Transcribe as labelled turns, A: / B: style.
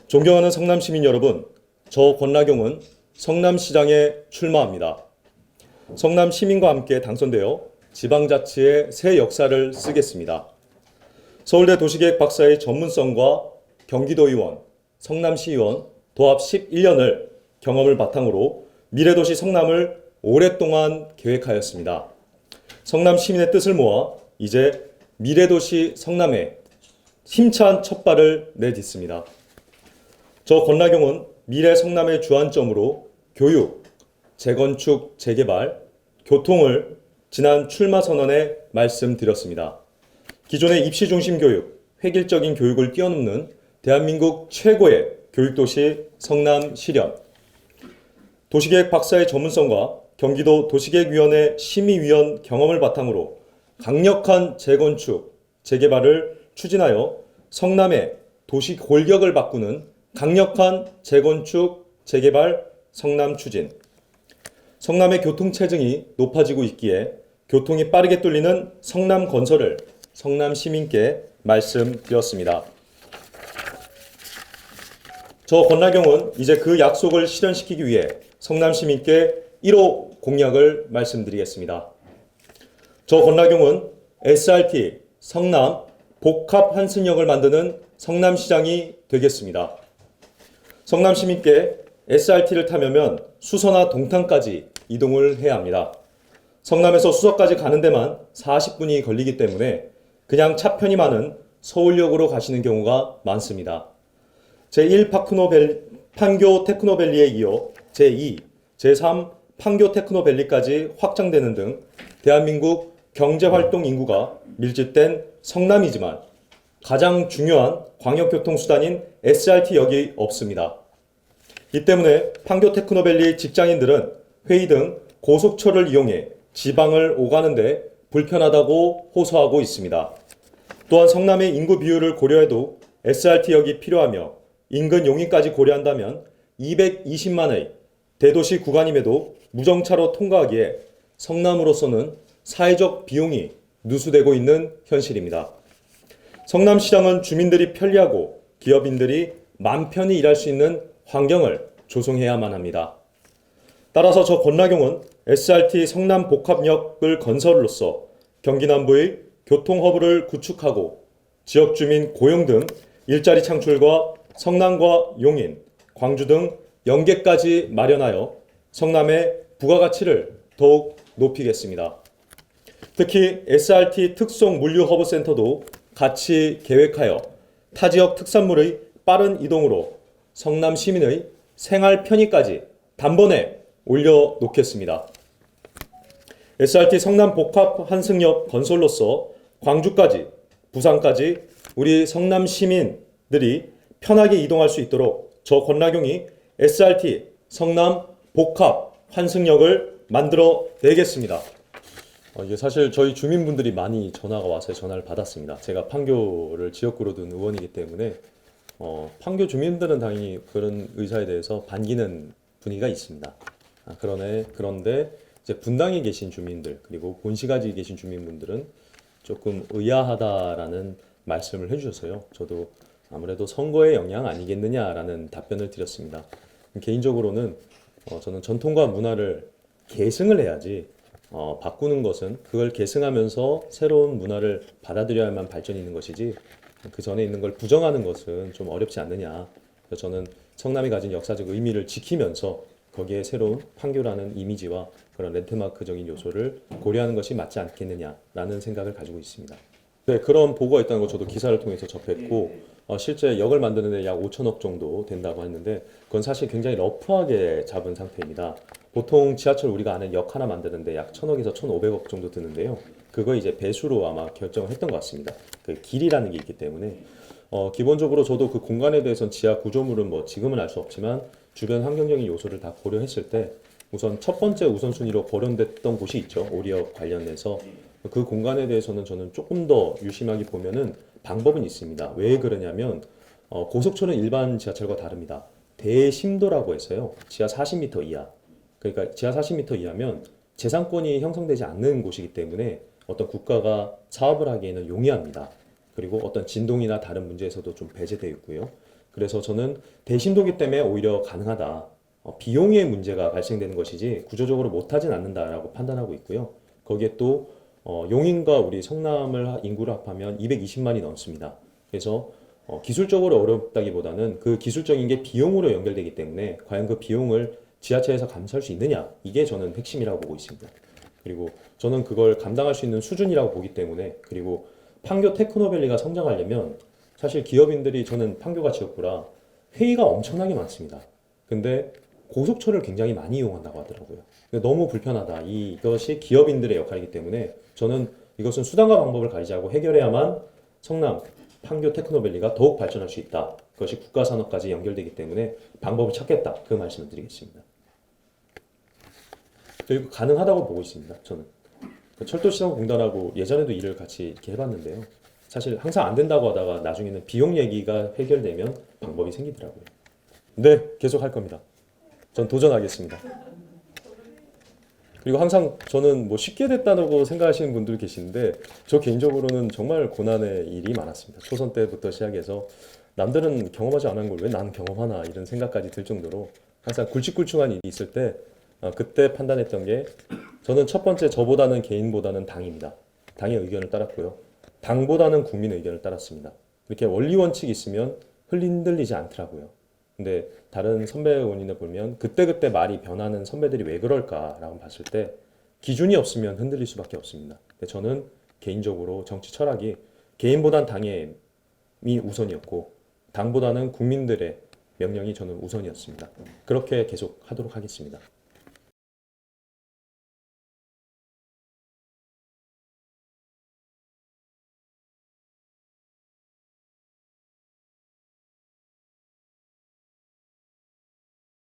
A: 존경하는 성남 시민 여러분, 저 권나경은 성남시장에 출마합니다. 성남 시민과 함께 당선되어 지방자치의 새 역사를 쓰겠습니다. 서울대 도시계획 박사의 전문성과 경기도의원, 성남시의원 도합 11년을 경험을 바탕으로 미래도시 성남을 오랫동안 계획하였습니다. 성남 시민의 뜻을 모아 이제 미래도시 성남에 힘찬 첫발을 내딛습니다. 저 권나경은 미래 성남의 주안점으로 교육, 재건축, 재개발, 교통을 지난 출마 선언에 말씀드렸습니다. 기존의 입시 중심 교육, 획일적인 교육을 뛰어넘는 대한민국 최고의 교육도시 성남 시련, 도시계획 박사의 전문성과 경기도 도시계획위원회 심의위원 경험을 바탕으로 강력한 재건축, 재개발을 추진하여 성남의 도시 골격을 바꾸는 강력한 재건축, 재개발, 성남 추진. 성남의 교통 체증이 높아지고 있기에 교통이 빠르게 뚫리는 성남 건설을 성남 시민께 말씀드렸습니다. 저 권나경은 이제 그 약속을 실현시키기 위해 성남 시민께 1호 공약을 말씀드리겠습니다. 저 권나경은 SRT 성남 복합 환승역을 만드는 성남시장이 되겠습니다. 성남 시민께 SRT를 타려면 수서나 동탄까지 이동을 해야 합니다. 성남에서 수서까지 가는 데만 40분이 걸리기 때문에 그냥 차편이 많은 서울역으로 가시는 경우가 많습니다. 제1 판교 테크노밸리에 이어 제2, 제3 판교 테크노밸리까지 확장되는 등 대한민국 경제활동 인구가 밀집된 성남이지만 가장 중요한 광역교통수단인 SRT역이 없습니다. 이 때문에 판교 테크노밸리 직장인들은 회의 등 고속철을 이용해 지방을 오가는데 불편하다고 호소하고 있습니다. 또한 성남의 인구 비율을 고려해도 SRT역이 필요하며 인근 용인까지 고려한다면 220만의 대도시 구간임에도 무정차로 통과하기에 성남으로서는 사회적 비용이 누수되고 있는 현실입니다. 성남시장은 주민들이 편리하고 기업인들이 맘 편히 일할 수 있는 환경을 조성해야만 합니다. 따라서 저 권나경은 SRT 성남 복합역을 건설로써 경기 남부의 교통허브를 구축하고 지역 주민 고용 등 일자리 창출과 성남과 용인, 광주 등 연계까지 마련하여 성남의 부가가치를 더욱 높이겠습니다. 특히 SRT 특송 물류 허브 센터도 같이 계획하여 타 지역 특산물의 빠른 이동으로 성남 시민의 생활 편의까지 단번에 올려놓겠습니다. SRT 성남 복합 환승역 건설로서 광주까지, 부산까지 우리 성남 시민들이 편하게 이동할 수 있도록 저 권나경이 SRT 성남 복합 환승역을 만들어 내겠습니다. 이게 사실 저희 주민분들이 많이 전화가 와서 전화를 받았습니다. 제가 판교를 지역구로 둔 의원이기 때문에 판교 주민들은 당연히 그런 의사에 대해서 반기는 분위기가 있습니다. 그런데 이제 분당에 계신 주민들 그리고 본시가지에 계신 주민분들은 조금 의아하다라는 말씀을 해주셔서요. 저도 아무래도 선거의 영향 아니겠느냐라는 답변을 드렸습니다. 개인적으로는 저는 전통과 문화를 계승을 해야지 바꾸는 것은 그걸 계승하면서 새로운 문화를 받아들여야만 발전이 있는 것이지 그 전에 있는 걸 부정하는 것은 좀 어렵지 않느냐. 그래서 저는 성남이 가진 역사적 의미를 지키면서 거기에 새로운 판교라는 이미지와 그런 랜드마크적인 요소를 고려하는 것이 맞지 않겠느냐라는 생각을 가지고 있습니다. 네, 그런 보고가 있다는 거 저도 기사를 통해서 접했고 실제 역을 만드는 데 약 5천억 정도 된다고 했는데 그건 사실 굉장히 러프하게 잡은 상태입니다. 보통 지하철 우리가 아는 역 하나 만드는데 약 1,000억에서 1,500억 정도 드는데요. 그거 이제 배수로 아마 결정을 했던 것 같습니다. 그 길이라는 게 있기 때문에 기본적으로 저도 그 공간에 대해서는 지하 구조물은 뭐 지금은 알 수 없지만 주변 환경적인 요소를 다 고려했을 때 우선 첫 번째 우선순위로 거론됐던 곳이 있죠. 오리역 관련해서 그 공간에 대해서는 저는 조금 더 유심하게 보면은 방법은 있습니다. 왜 그러냐면 고속철은 일반 지하철과 다릅니다. 대심도라고 해서요. 지하 40m 이하. 그러니까 지하 40m 이하면 재산권이 형성되지 않는 곳이기 때문에 어떤 국가가 사업을 하기에는 용이합니다. 그리고 어떤 진동이나 다른 문제에서도 좀 배제되어 있고요. 그래서 저는 대신도기 때문에 오히려 가능하다. 비용의 문제가 발생되는 것이지 구조적으로 못하진 않는다라고 판단하고 있고요. 거기에 또 용인과 우리 성남을 인구를 합하면 220만이 넘습니다. 그래서 기술적으로 어렵다기보다는 그 기술적인 게 비용으로 연결되기 때문에 과연 그 비용을 지하철에서 감수할 수 있느냐, 이게 저는 핵심이라고 보고 있습니다. 그리고 저는 그걸 감당할 수 있는 수준이라고 보기 때문에, 그리고 판교 테크노밸리가 성장하려면 사실 기업인들이, 저는 판교가 지역구라 회의가 엄청나게 많습니다. 근데 고속철을 굉장히 많이 이용한다고 하더라고요. 근데 너무 불편하다. 이것이 기업인들의 역할이기 때문에 저는 이것은 수단과 방법을 가지고 해결해야만 성남, 판교 테크노밸리가 더욱 발전할 수 있다. 그것이 국가 산업까지 연결되기 때문에 방법을 찾겠다. 그 말씀을 드리겠습니다. 그리고 가능하다고 보고 있습니다. 저는 철도시설공단하고 예전에도 일을 같이 이렇게 해봤는데요. 사실 항상 안 된다고 하다가 나중에는 비용 얘기가 해결되면 방법이 생기더라고요. 네, 계속 할 겁니다. 전 도전하겠습니다. 그리고 항상 저는 뭐 쉽게 됐다고 생각하시는 분들 계시는데, 저 개인적으로는 정말 고난의 일이 많았습니다. 초선 때부터 시작해서 남들은 경험하지 않은 걸 왜 나는 경험하나, 이런 생각까지 들 정도로 항상 굵직굵직한 일이 있을 때 그때 판단했던 게, 저는 첫 번째, 저보다는 개인보다는 당입니다. 당의 의견을 따랐고요. 당보다는 국민의 의견을 따랐습니다. 이렇게 원리 원칙이 있으면 흔들리지 않더라고요. 근데 다른 선배 의원이나 보면 그때그때 말이 변하는 선배들이 왜 그럴까라고 봤을 때 기준이 없으면 흔들릴 수밖에 없습니다. 근데 저는 개인적으로 정치 철학이 개인보단 당이 우선이었고 당보다는 국민들의 명령이 저는 우선이었습니다. 그렇게 계속 하도록 하겠습니다.